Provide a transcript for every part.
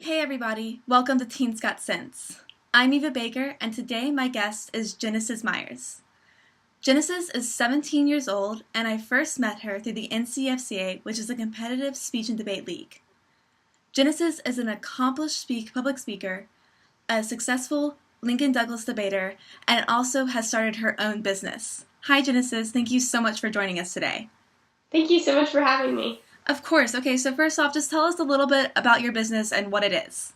Hey everybody, welcome to TeensGotCents. I'm Eva Baker, and today my guest is Genesis Myers. Genesis is 17 years old, and I first met her through the NCFCA, which is a competitive speech and debate league. Genesis is an accomplished public speaker, a successful Lincoln Douglas debater, and also has started her own business. Hi Genesis, thank you so much for joining us today. Thank you so much for having me. Of course. Okay, so first off, just tell us a little bit about your business and what it is.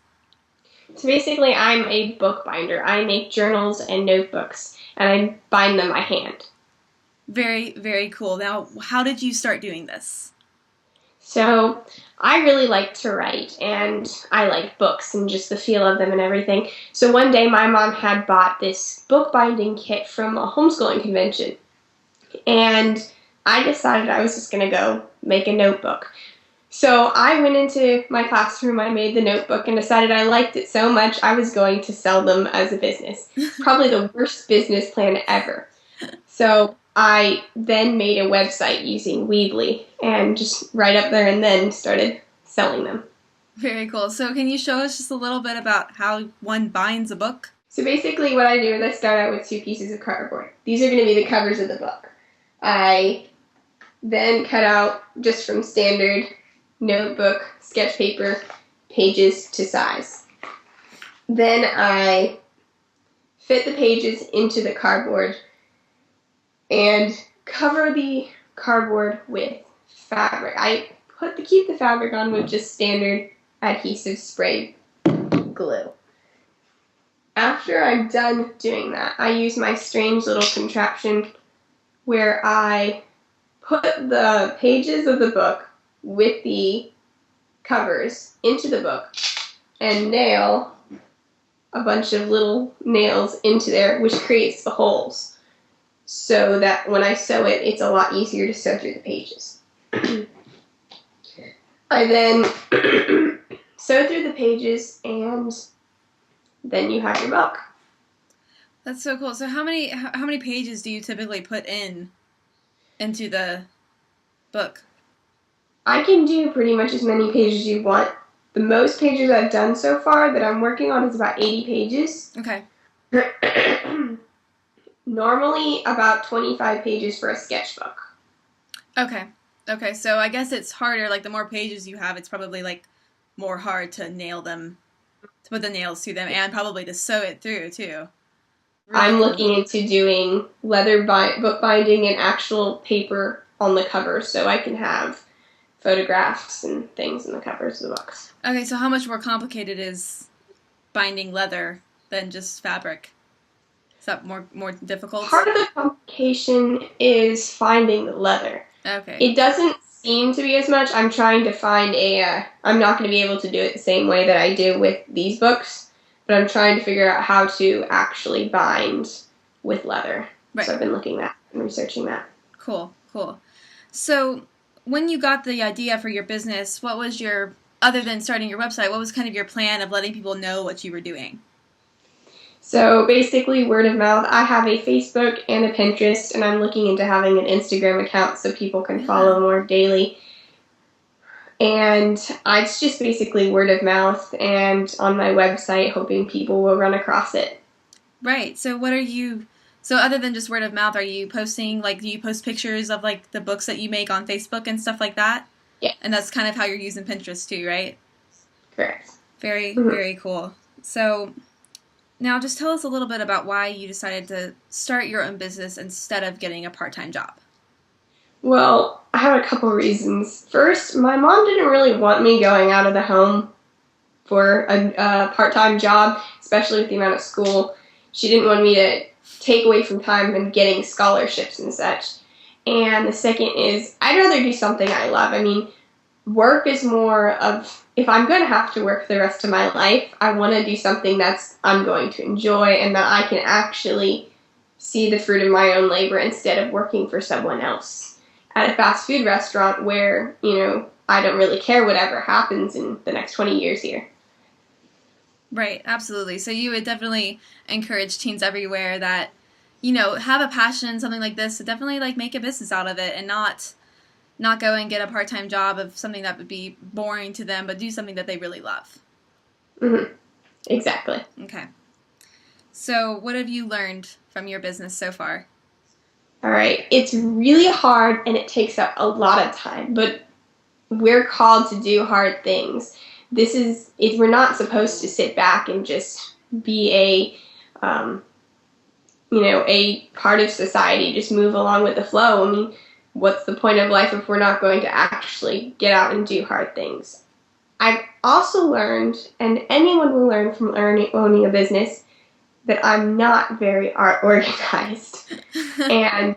So basically, I'm a bookbinder. I make journals and notebooks, and I bind them by hand. Very, very cool. Now, how did you start doing this? So I really like to write, and I like books and just the feel of them and everything. So one day, my mom had bought this bookbinding kit from a homeschooling convention, and I decided I was just going to go make a notebook. So I went into my classroom, I made the notebook, and decided I liked it so much I was going to sell them as a business. Probably the worst business plan ever. So I then made a website using Weebly and just right up there and then started selling them. Very cool. So can you show us just a little bit about how one binds a book? So basically what I do is I start out with 2 pieces of cardboard. These are going to be the covers of the book. I then cut out just from standard notebook, sketch paper, pages to size. Then I fit the pages into the cardboard and cover the cardboard with fabric. I keep the fabric on with just standard adhesive spray glue. After I'm done doing that, I use my strange little contraption where I put the pages of the book with the covers into the book and nail a bunch of little nails into there, which creates the holes so that when I sew it, it's a lot easier to sew through the pages. I then sew through the pages, and then you have your book. That's so cool. So how many pages do you typically put into the book? I can do pretty much as many pages as you want. The most pages I've done so far that I'm working on is about 80 pages. Okay. Normally about 25 pages for a sketchbook. Okay. So I guess it's harder, like the more pages you have, it's probably like more hard to nail them, to put the nails to them, and probably to sew it through too. Really I'm looking into doing leather book binding and actual paper on the cover so I can have photographs and things in the covers of the books. Okay, so how much more complicated is binding leather than just fabric? Is that more difficult? Part of the complication is finding the leather. Okay. It doesn't seem to be as much. I'm trying to find I'm not going to be able to do it the same way that I do with these books, but I'm trying to figure out how to actually bind with leather. Right. So I've been looking at and researching that. Cool. So when you got the idea for your business, what was other than starting your website, what was kind of your plan of letting people know what you were doing? So basically word of mouth. I have a Facebook and a Pinterest, and I'm looking into having an Instagram account so people can follow more daily. And it's just basically word of mouth and on my website hoping people will run across it. Right. So so other than just word of mouth, are you posting, like, do you post pictures of, like, the books that you make on Facebook and stuff like that? Yeah. And that's kind of how you're using Pinterest too, right? Correct. Very, very cool. So now just tell us a little bit about why you decided to start your own business instead of getting a part-time job. Well, I have a couple reasons. First, my mom didn't really want me going out of the home for a part-time job, especially with the amount of school. She didn't want me to take away from time and getting scholarships and such. And the second is, I'd rather do something I love. I mean, work is more of, if I'm going to have to work for the rest of my life, I want to do something I'm going to enjoy and that I can actually see the fruit of my own labor instead of working for someone else at a fast food restaurant where, I don't really care whatever happens in the next 20 years here. Right, absolutely. So you would definitely encourage teens everywhere that, have a passion, something like this, to definitely like make a business out of it and not go and get a part-time job of something that would be boring to them, but do something that they really love. Mm-hmm. Exactly. Okay. So what have you learned from your business so far? All right. It's really hard and it takes up a lot of time, but we're called to do hard things. We're not supposed to sit back and just be a part of society, just move along with the flow. I mean, what's the point of life if we're not going to actually get out and do hard things? I've also learned, and anyone will learn from owning a business, that I'm not very organized. And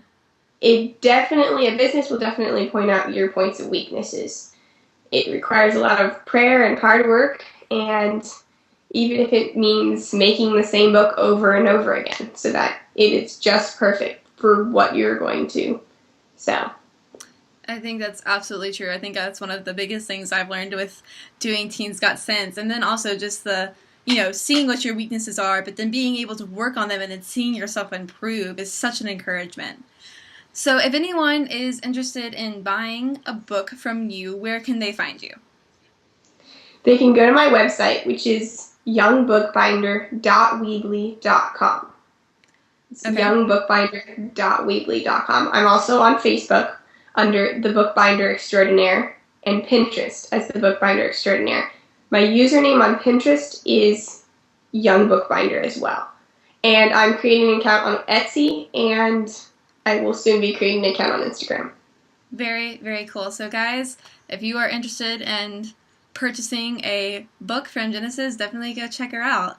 a business will definitely point out your points of weaknesses. It requires a lot of prayer and hard work, and even if it means making the same book over and over again so that it is just perfect for what you're going to sell. I think that's absolutely true. I think that's one of the biggest things I've learned with doing Teens Got Sense. And then also just seeing what your weaknesses are, but then being able to work on them and then seeing yourself improve is such an encouragement. So if anyone is interested in buying a book from you, where can they find you? They can go to my website, which is youngbookbinder.weebly.com. It's Okay. youngbookbinder.weebly.com. I'm also on Facebook under the Bookbinder Extraordinaire and Pinterest as the Bookbinder Extraordinaire. My username on Pinterest is Young Bookbinder as well. And I'm creating an account on Etsy, and I will soon be creating an account on Instagram. Very, very cool. So guys, if you are interested in purchasing a book from Genesis, definitely go check her out.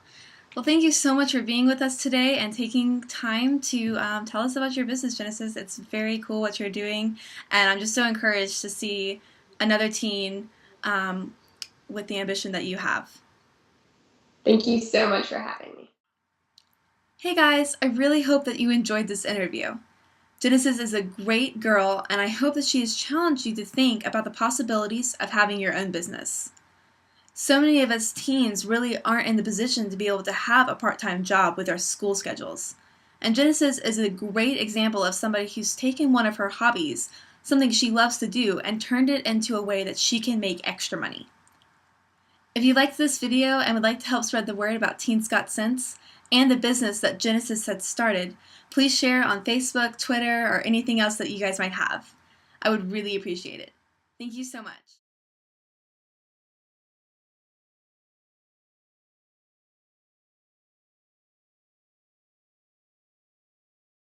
Well, thank you so much for being with us today and taking time to tell us about your business, Genesis. It's very cool what you're doing, and I'm just so encouraged to see another teen with the ambition that you have. Thank you so much for having me. Hey guys, I really hope that you enjoyed this interview. Genesis is a great girl, and I hope that she has challenged you to think about the possibilities of having your own business. So many of us teens really aren't in the position to be able to have a part-time job with our school schedules. And Genesis is a great example of somebody who's taken one of her hobbies, something she loves to do, and turned it into a way that she can make extra money. If you liked this video and would like to help spread the word about Teens Got Sense and the business that Genesis had started, please share on Facebook, Twitter, or anything else that you guys might have. I would really appreciate it. Thank you so much.